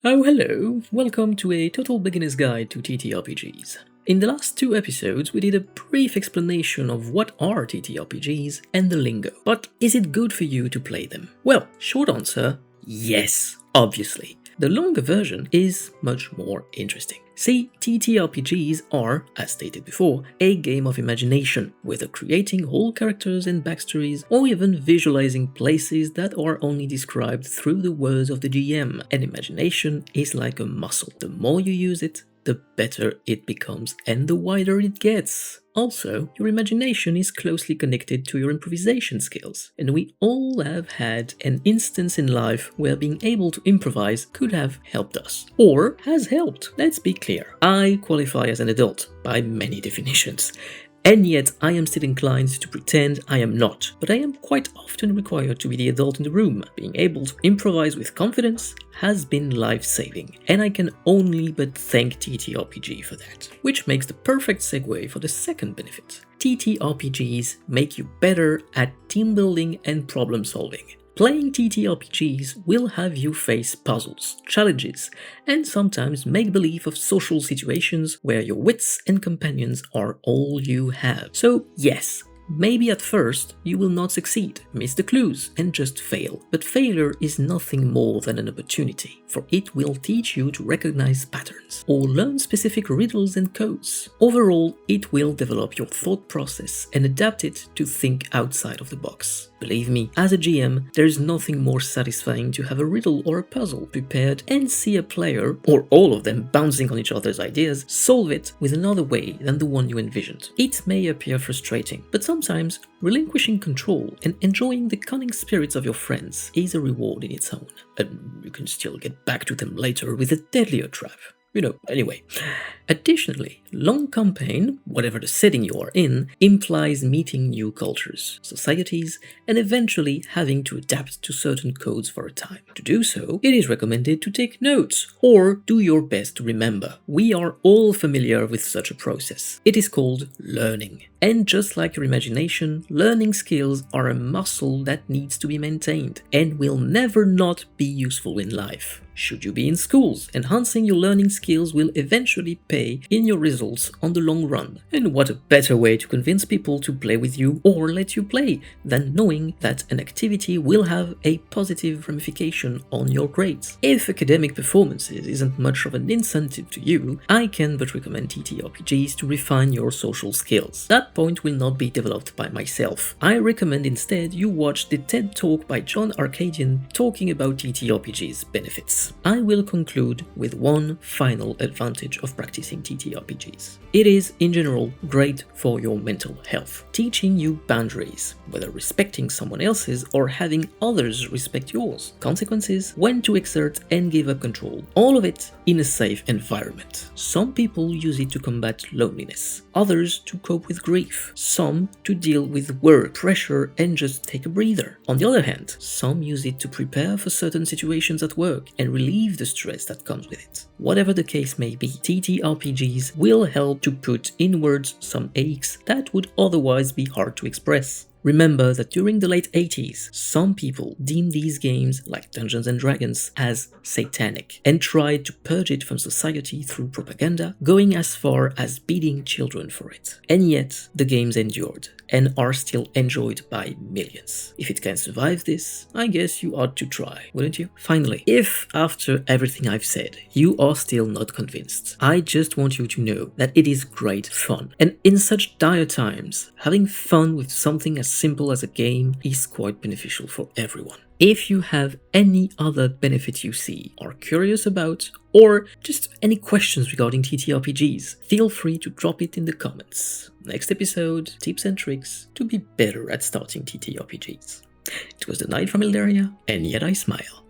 Oh hello, welcome to a total beginner's guide to TTRPGs. In the last two episodes we did a brief explanation of what are TTRPGs and the lingo, but is it good for you to play them? Well, short answer, yes, obviously. The longer version is much more interesting. See, TTRPGs are, as stated before, a game of imagination, whether creating whole characters and backstories or even visualizing places that are only described through the words of the GM. And imagination is like a muscle. The more you use it, the better it becomes and the wider it gets. Also, your imagination is closely connected to your improvisation skills, and we all have had an instance in life where being able to improvise could have helped us. Or has helped. Let's be clear, I qualify as an adult by many definitions. And yet I am still inclined to pretend I am not, but I am quite often required to be the adult in the room. Being able to improvise with confidence has been life-saving, and I can only but thank TTRPG for that. Which makes the perfect segue for the second benefit. TTRPGs make you better at team building and problem solving. Playing TTRPGs will have you face puzzles, challenges, and sometimes make-believe of social situations where your wits and companions are all you have. So yes, maybe at first you will not succeed, miss the clues, and just fail. But failure is nothing more than an opportunity, for it will teach you to recognize patterns, or learn specific riddles and codes. Overall, it will develop your thought process and adapt it to think outside of the box. Believe me, as a GM, there's nothing more satisfying to have a riddle or a puzzle prepared and see a player, or all of them bouncing on each other's ideas, solve it with another way than the one you envisioned. It may appear frustrating, but sometimes relinquishing control and enjoying the cunning spirits of your friends is a reward in its own. And you can still get back to them later with a deadlier trap. Anyway. Additionally, long campaign, whatever the setting you are in, implies meeting new cultures, societies, and eventually having to adapt to certain codes for a time. To do so, it is recommended to take notes, or do your best to remember. We are all familiar with such a process. It is called learning. And just like your imagination, learning skills are a muscle that needs to be maintained, and will never not be useful in life. Should you be in schools, enhancing your learning skills will eventually pay in your results on the long run. And what a better way to convince people to play with you or let you play than knowing that an activity will have a positive ramification on your grades. If academic performances isn't much of an incentive to you, I can but recommend TTRPGs to refine your social skills. That point will not be developed by myself. I recommend instead you watch the TED Talk by John Arcadian talking about TTRPGs' benefits. I will conclude with one final advantage of practicing TTRPGs. It is, in general, great for your mental health, teaching you boundaries, whether respecting someone else's or having others respect yours, consequences, when to exert and give up control, all of it in a safe environment. Some people use it to combat loneliness, others to cope with grief, some to deal with work, pressure, and just take a breather. On the other hand, some use it to prepare for certain situations at work and relieve the stress that comes with it. Whatever the case may be, TTRPGs will help to put in words some aches that would otherwise be hard to express. Remember that during the late 80s, some people deemed these games, like Dungeons & Dragons, as satanic, and tried to purge it from society through propaganda, going as far as beating children for it. And yet, the games endured, and are still enjoyed by millions. If it can survive this, I guess you ought to try, wouldn't you? Finally, if after everything I've said, you are still not convinced, I just want you to know that it is great fun. And in such dire times, having fun with something as simple as a game is quite beneficial for everyone. If you have any other benefits you see, are curious about, or just any questions regarding TTRPGs, feel free to drop it in the comments. Next episode, tips and tricks to be better at starting TTRPGs. It was the Knight from Elderia, and yet I smile.